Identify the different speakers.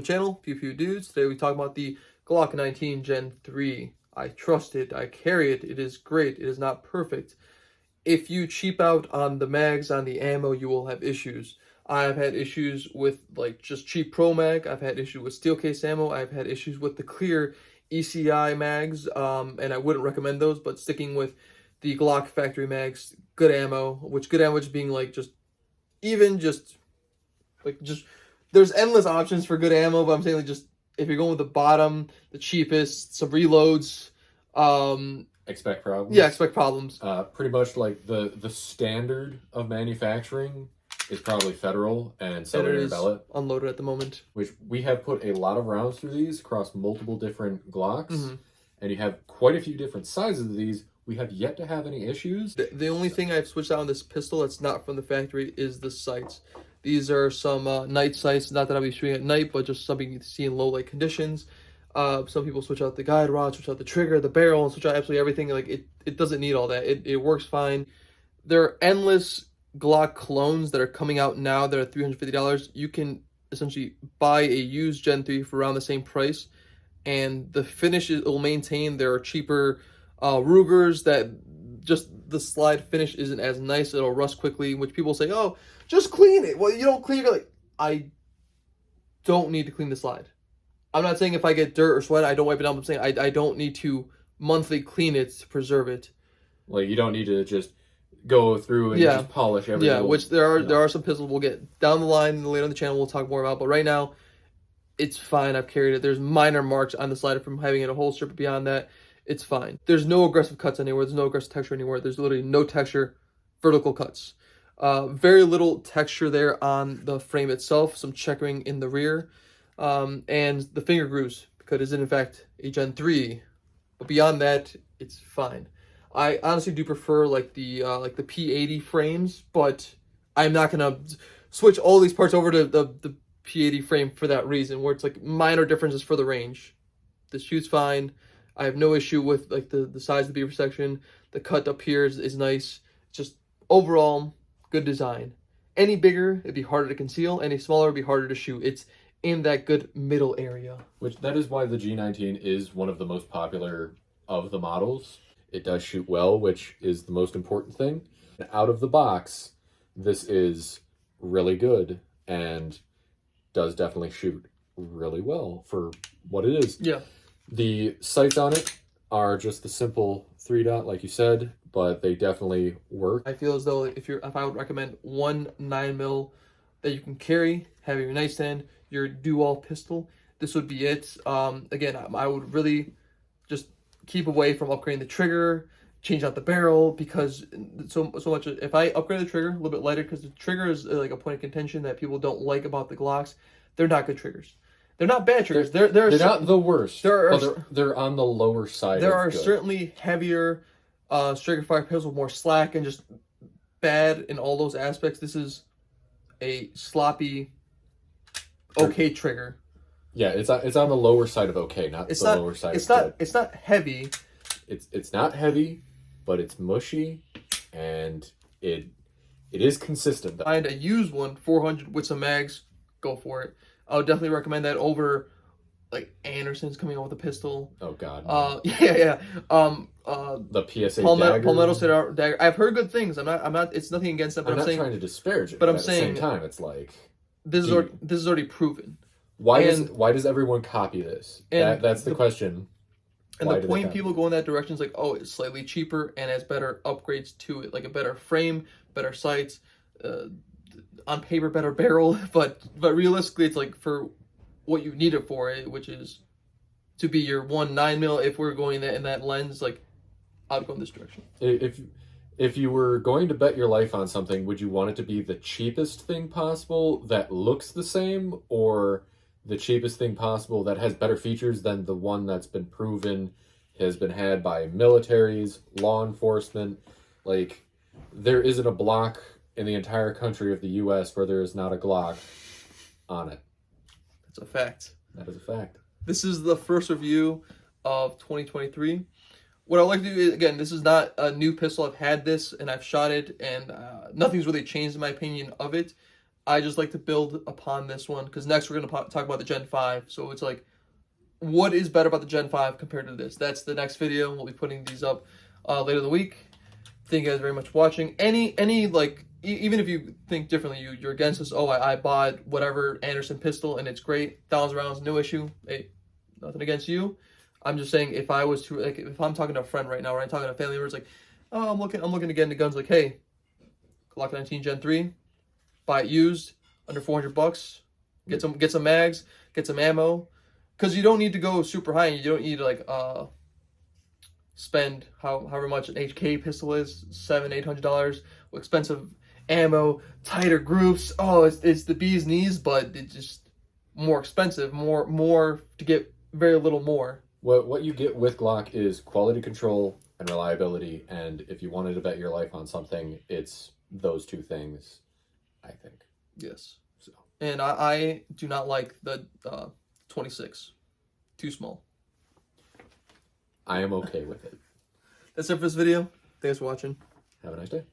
Speaker 1: channel, Pew Dudes. Today we talk about the Glock 19 Gen 3. I trust it, I carry it, it is great, it is not perfect. If you cheap out on the mags, on the ammo, you will have issues. I've had issues with like just cheap pro mag, I've had issues with steel case ammo, I've had issues with the clear ECI mags, and I wouldn't recommend those, but sticking with the Glock factory mags, good ammo, which good ammo just being like just there's endless options for good ammo, but I'm saying like just if you're going with the bottom, the cheapest, some reloads,
Speaker 2: expect problems.
Speaker 1: Yeah, expect problems.
Speaker 2: Pretty much like the standard of manufacturing is probably Federal and Celery Bellet.
Speaker 1: Unloaded at the moment.
Speaker 2: Which we have put a lot of rounds through these across multiple different Glocks, and you have quite a few different sizes of these. We have yet to have any issues.
Speaker 1: The only thing I've switched out on this pistol that's not from the factory is the sights. These are some night sights, not that I'll be shooting at night, but just something you can see in low light conditions. Some people switch out the guide rod, switch out the trigger, the barrel, and switch out absolutely everything. Like it doesn't need all that. It works fine. There are endless Glock clones that are coming out now that are $350. You can essentially buy a used Gen 3 for around the same price, and the finishes will maintain. There are cheaper Rugers that just the slide finish isn't as nice. It'll rust quickly, which people say, oh, just clean it. Well, you don't clean it. Like, I don't need to clean the slide. I'm not saying if I get dirt or sweat, I don't wipe it down. I'm saying I don't need to monthly clean it to preserve it.
Speaker 2: Like, you don't need to just go through and just polish everything.
Speaker 1: Yeah, which there are some pistols we'll get down the line later on the channel we'll talk more about. But right now, it's fine. I've carried it. There's minor marks on the slider from having it in a holster, but beyond that, it's fine. There's no aggressive cuts anywhere. There's no aggressive texture anywhere. There's literally no texture, vertical cuts. Very little texture there on the frame itself. Some checkering in the rear. And the finger grooves, because it is in fact a Gen 3. But beyond that, it's fine. I honestly do prefer like the P80 frames, but I'm not gonna switch all these parts over to the P80 frame for that reason, where it's like minor differences for the range. The shoot's fine. I have no issue with like the size of the beaver section. The cut up here is nice. Just overall good design. Any bigger, it'd be harder to conceal. Any smaller, it'd be harder to shoot. It's in that good middle area.
Speaker 2: Which that is why the G19 is one of the most popular of the models. It does shoot well, which is the most important thing. Out of the box, this is really good and does definitely shoot really well for what it is.
Speaker 1: Yeah.
Speaker 2: The sights on it are just the simple 3-dot, like you said, but they definitely work.
Speaker 1: I feel as though if I would recommend one 9mm that you can carry, have your nightstand, your dual pistol, this would be it. Again, I would really just keep away from upgrading the trigger, change out the barrel, because so much. If I upgrade the trigger a little bit lighter, because the trigger is like a point of contention that people don't like about the Glocks. They're not good triggers. They're not bad triggers. They're
Speaker 2: not the worst. They're on the lower side.
Speaker 1: There are certainly heavier striker fire pistols with more slack and just bad in all those aspects. This is a sloppy, okay trigger.
Speaker 2: Yeah, it's on the lower side of okay, not the lower side of good.
Speaker 1: It's not heavy.
Speaker 2: It's not heavy, but it's mushy, and it is consistent.
Speaker 1: Find a used one, 400 with some mags, go for it. I would definitely recommend that over like Anderson's coming out with a pistol.
Speaker 2: Oh God.
Speaker 1: Yeah.
Speaker 2: The PSA
Speaker 1: Palmetto dagger. I've heard good things. I'm not. It's nothing against them. But
Speaker 2: I'm not trying to disparage it.
Speaker 1: But
Speaker 2: I'm
Speaker 1: saying
Speaker 2: at the same time, it's like
Speaker 1: this is already proven.
Speaker 2: Why does everyone copy this? That's the question.
Speaker 1: And the point people go in that direction is like, oh, it's slightly cheaper and has better upgrades to it, like a better frame, better sights, on paper better barrel, but realistically it's like for what you need it for, which is to be your 9mm. If we're going in that lens, like I'd go in this direction.
Speaker 2: If you were going to bet your life on something, would you want it to be the cheapest thing possible that looks the same, or the cheapest thing possible that has better features than the one that's been proven, has been had by militaries, law enforcement? Like, there isn't a block in the entire country of the U.S. where there is not a Glock on it.
Speaker 1: That's a fact.
Speaker 2: That is a fact.
Speaker 1: This is the first review of 2023. What I'd like to do is, again, this is not a new pistol. I've had this and I've shot it, and nothing's really changed in my opinion of it. I just like to build upon this one because next we're going to talk about the Gen 5. So it's like, what is better about the Gen 5 compared to this? That's the next video. We'll be putting these up later in the week. Thank you guys very much for watching. Any like, even if you think differently, you're against this. Oh, I bought whatever Anderson pistol and it's great. 1,000 rounds, no issue. Hey, nothing against you. I'm just saying, if I was to, like, if I'm talking to a friend right now, or I'm talking to a family member, it's like, oh, I'm looking to get into guns. Like, hey, Glock 19 Gen 3, buy it used, under $400. Get some mags, get some ammo, because you don't need to go super high. And you don't need to like spend however much an HK pistol is, $700-800. Expensive ammo, tighter groups. Oh, it's the bee's knees, but it's just more expensive. More to get very little more.
Speaker 2: What you get with Glock is quality control and reliability, and if you wanted to bet your life on something, it's those two things, I think.
Speaker 1: Yes.
Speaker 2: So.
Speaker 1: And I do not like the 26. Too small.
Speaker 2: I am okay with it.
Speaker 1: That's it for this video. Thanks for watching.
Speaker 2: Have a nice day.